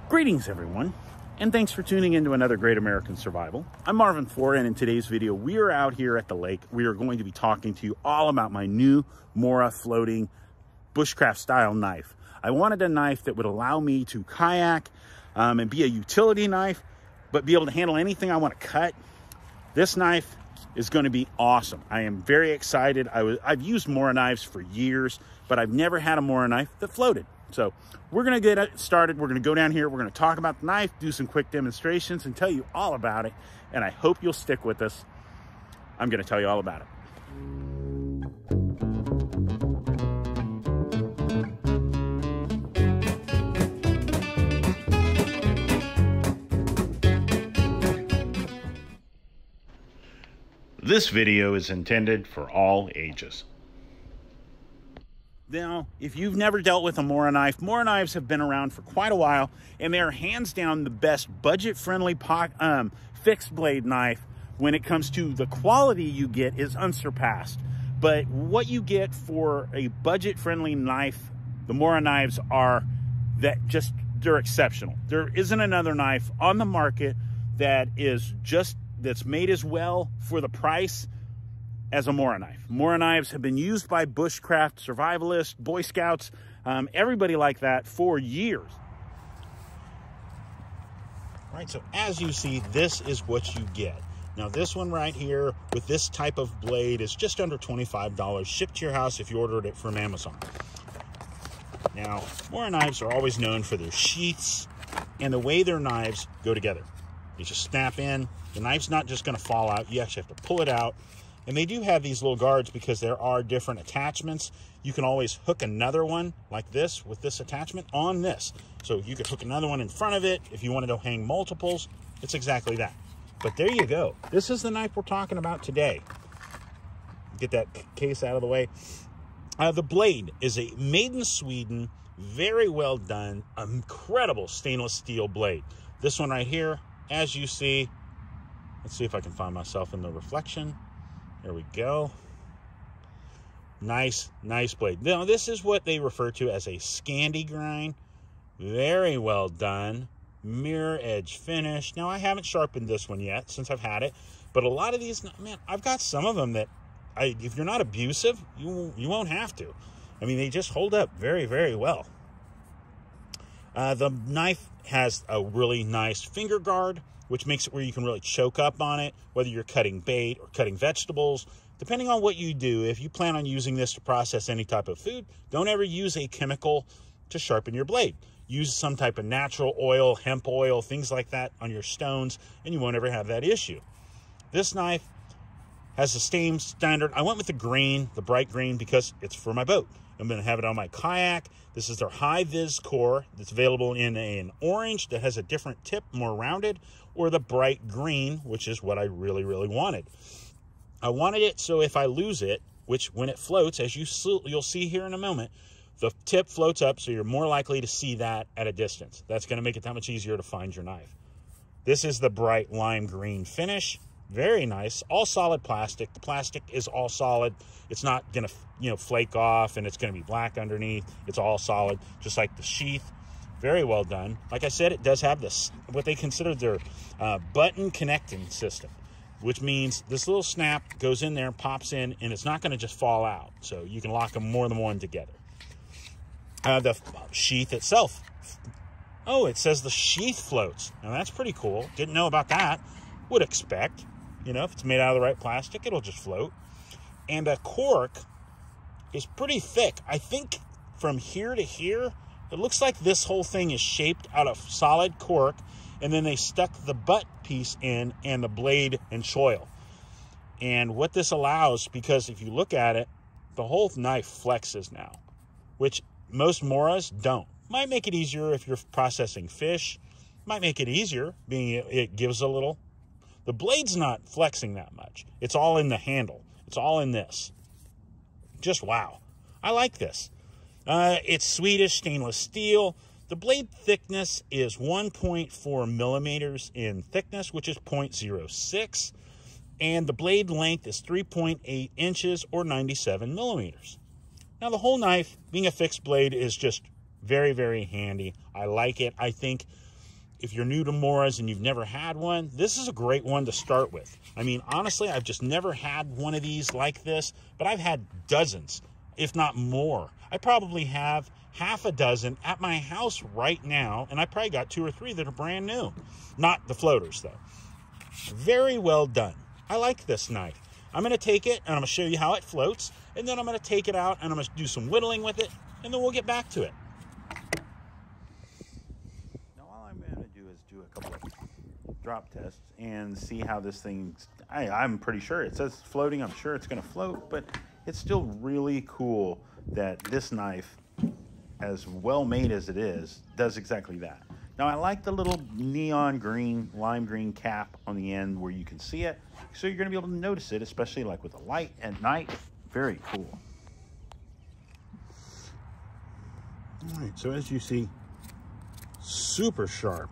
Greetings everyone, and thanks for tuning in to another Great American Survival. I'm Marvin Ford, and in today's video, we are out here at the lake. We are going to be talking to you all about my new Mora Floating bushcraft style knife. I wanted a knife that would allow me to kayak and be a utility knife, but be able to handle anything I want to cut. This knife is going to be awesome. I am very excited. I've used Mora knives for years, but I've never had a Mora knife that floated. So we're going to get it started. We're going to go down here. We're going to talk about the knife, do some quick demonstrations, and tell you all about it. And I hope you'll stick with us. I'm going to tell you all about it. This video is intended for all ages. Now, if you've never dealt with a Mora knife, Mora knives have been around for quite a while, and they are hands down the best budget-friendly fixed blade knife. When it comes to the quality you get is unsurpassed. But what you get for a budget-friendly knife, the Mora knives are they're exceptional. There isn't another knife on the market that's made as well for the price as a Mora knife. Mora knives have been used by bushcraft survivalists, Boy Scouts, everybody like that for years. Right, so as you see, this is what you get. Now this one right here with this type of blade is just under $25, shipped to your house if you ordered it from Amazon. Now, Mora knives are always known for their sheaths and the way their knives go together. You just snap in, the knife's not just gonna fall out, you actually have to pull it out. And they do have these little guards because there are different attachments. You can always hook another one like this with this attachment on this. So you could hook another one in front of it if you wanted to hang multiples. It's exactly that. But there you go. This is the knife we're talking about today. Get that case out of the way. The blade is a made in Sweden, very well done, incredible stainless steel blade. This one right here, as you see, let's see if I can find myself in the reflection. There we go. Nice blade. Now, this is what they refer to as a Scandi grind. Very well done. Mirror edge finish. Now, I haven't sharpened this one yet since I've had it, but a lot of these, man, I've got some of them that if you're not abusive, you won't have to. I mean, they just hold up very, very well. The knife has a really nice finger guard, which makes it where you can really choke up on it, whether you're cutting bait or cutting vegetables. Depending on what you do, if you plan on using this to process any type of food, don't ever use a chemical to sharpen your blade. Use some type of natural oil, hemp oil, things like that on your stones, and you won't ever have that issue. This knife has the same standard. I went with the green, the bright green, because it's for my boat. I'm going to have it on my kayak. This is their high-vis core that's available in an orange that has a different tip, more rounded, or the bright green, which is what I really, really wanted. I wanted it so if I lose it, which when it floats, as you'll see here in a moment, the tip floats up, so you're more likely to see that at a distance. That's going to make it that much easier to find your knife. This is the bright lime green finish. Very nice, all solid plastic. The plastic is all solid. It's not gonna, flake off and it's gonna be black underneath. It's all solid, just like the sheath. Very well done. Like I said, it does have this, what they consider their button connecting system, which means this little snap goes in there, pops in, and it's not gonna just fall out. So you can lock them more than one together. The sheath itself. Oh, it says the sheath floats. Now that's pretty cool. Didn't know about that. Would expect. If it's made out of the right plastic, it'll just float. And a cork is pretty thick. I think from here to here, it looks like this whole thing is shaped out of solid cork, and then they stuck the butt piece in and the blade and choil. And what this allows, because if you look at it, the whole knife flexes now, which most Moras don't. Might make it easier if you're processing fish. Might make it easier, being it gives a little. The blade's not flexing that much. It's all in the handle. It's all in this. Just wow. I like this. It's Swedish stainless steel. The blade thickness is 1.4 millimeters in thickness, which is 0.06. And the blade length is 3.8 inches or 97 millimeters. Now, the whole knife, being a fixed blade, is just very, very handy. I like it. I think if you're new to Moras and you've never had one, this is a great one to start with. I mean, honestly, I've just never had one of these like this, but I've had dozens, if not more. I probably have half a dozen at my house right now, and I probably got 2 or 3 that are brand new. Not the floaters, though. Very well done. I like this knife. I'm going to take it, and I'm going to show you how it floats, and then I'm going to take it out, and I'm going to do some whittling with it, and then we'll get back to it. Now, all I'm going to do is do a couple of drop tests and see how this thing, I'm pretty sure it says floating. I'm sure it's going to float, but it's still really cool that this knife, as well made as it is, does exactly that. Now, I like the little neon green, lime green cap on the end where you can see it, so you're going to be able to notice it, especially like with the light at night. Very cool. All right, so as you see, super sharp,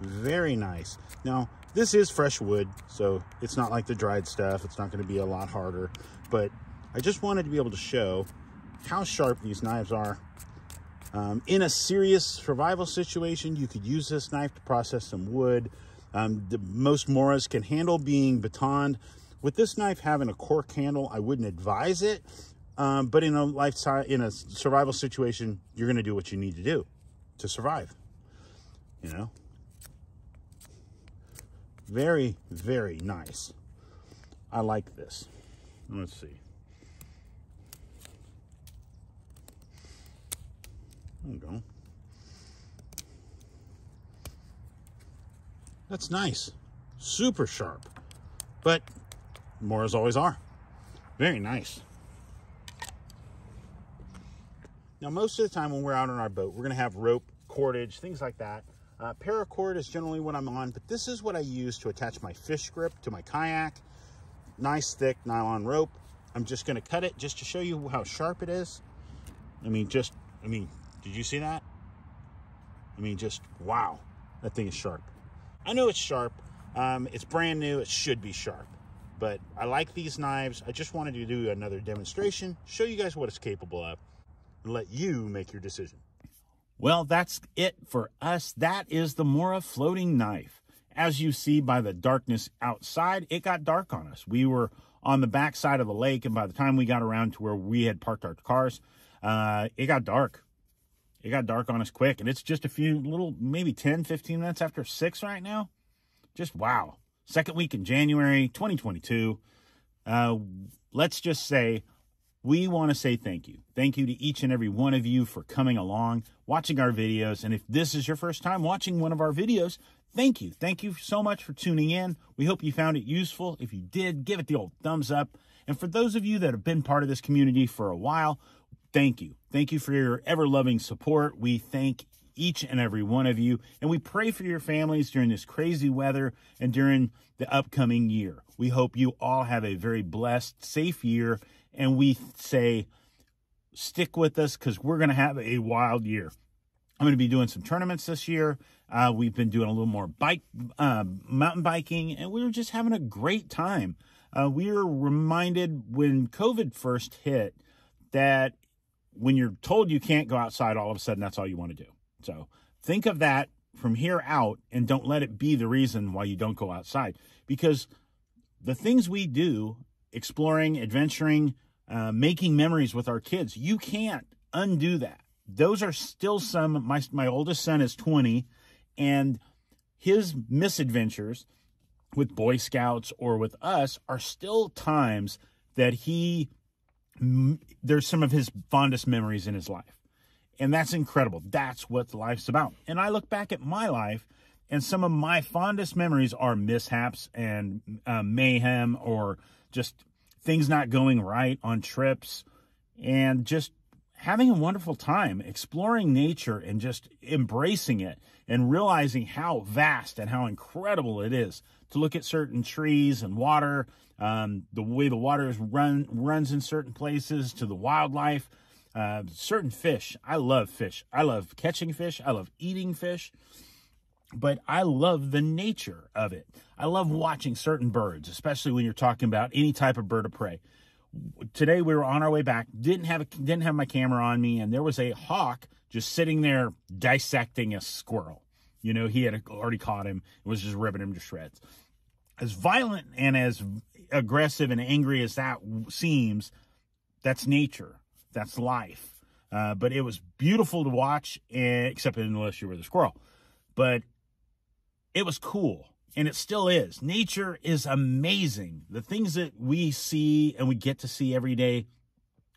very nice. Now, this is fresh wood, so it's not like the dried stuff. It's not going to be a lot harder, but I just wanted to be able to show how sharp these knives are. In a serious survival situation, you could use this knife to process some wood. Most Moras can handle being batoned. With this knife having a cork handle, I wouldn't advise it. But in a survival situation, you're going to do what you need to do to survive. You know, very, very nice. I like this. Let's see. There we go. That's nice. Super sharp. But Moras always are. Very nice. Now, most of the time when we're out on our boat, we're going to have rope, cordage, things like that. Paracord is generally what I'm on, but this is what I use to attach my fish grip to my kayak. Nice, thick nylon rope. I'm just going to cut it just to show you how sharp it is. Did you see that? Just, wow, that thing is sharp. I know it's sharp. It's brand new. It should be sharp. But I like these knives. I just wanted to do another demonstration, show you guys what it's capable of, and let you make your decision. Well, that's it for us. That is the Mora Floating Knife. As you see by the darkness outside, it got dark on us. We were on the back side of the lake, and by the time we got around to where we had parked our cars, it got dark. It got dark on us quick, and it's just a few little, maybe 10, 15 minutes after 6 right now. Just wow. Second week in January 2022. Let's just say we want to say thank you. Thank you to each and every one of you for coming along, watching our videos. And if this is your first time watching one of our videos, thank you. Thank you so much for tuning in. We hope you found it useful. If you did, give it the old thumbs up. And for those of you that have been part of this community for a while, thank you. Thank you for your ever-loving support. We thank each and every one of you, and we pray for your families during this crazy weather and during the upcoming year. We hope you all have a very blessed, safe year, and we say stick with us because we're going to have a wild year. I'm going to be doing some tournaments this year. We've been doing a little more mountain biking, and we were just having a great time. We were reminded when COVID first hit that when you're told you can't go outside, all of a sudden that's all you want to do. So think of that from here out, and don't let it be the reason why you don't go outside. Because the things we do, exploring, adventuring, making memories with our kids, you can't undo that. Those are still some, my oldest son is 20, and his misadventures with Boy Scouts or with us are still times that there's some of his fondest memories in his life. And that's incredible. That's what life's about. And I look back at my life, and some of my fondest memories are mishaps and mayhem, or just things not going right on trips, and just having a wonderful time exploring nature and just embracing it and realizing how vast and how incredible it is to look at certain trees and water, the way the water runs in certain places, to the wildlife. Certain fish. I love fish. I love catching fish. I love eating fish. But I love the nature of it. I love watching certain birds, especially when you're talking about any type of bird of prey. Today we were on our way back, didn't have my camera on me, and there was a hawk just sitting there dissecting a squirrel. You know, he had already caught him and was just ripping him to shreds. As violent and as aggressive and angry as that seems, that's nature. That's life. But it was beautiful to watch, except unless you were the squirrel. But it was cool, and it still is. Nature is amazing. The things that we see and we get to see every day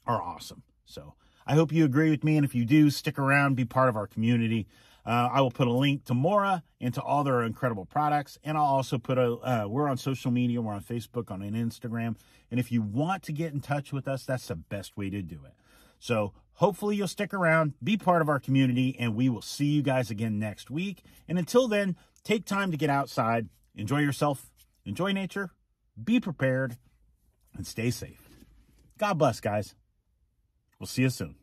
are awesome. So I hope you agree with me, and if you do, stick around, be part of our community. I will put a link to Mora and to all their incredible products, and I'll also put we're on social media. We're on Facebook, on Instagram, and if you want to get in touch with us, that's the best way to do it. So hopefully you'll stick around, be part of our community, and we will see you guys again next week. And until then, take time to get outside, enjoy yourself, enjoy nature, be prepared, and stay safe. God bless, guys. We'll see you soon.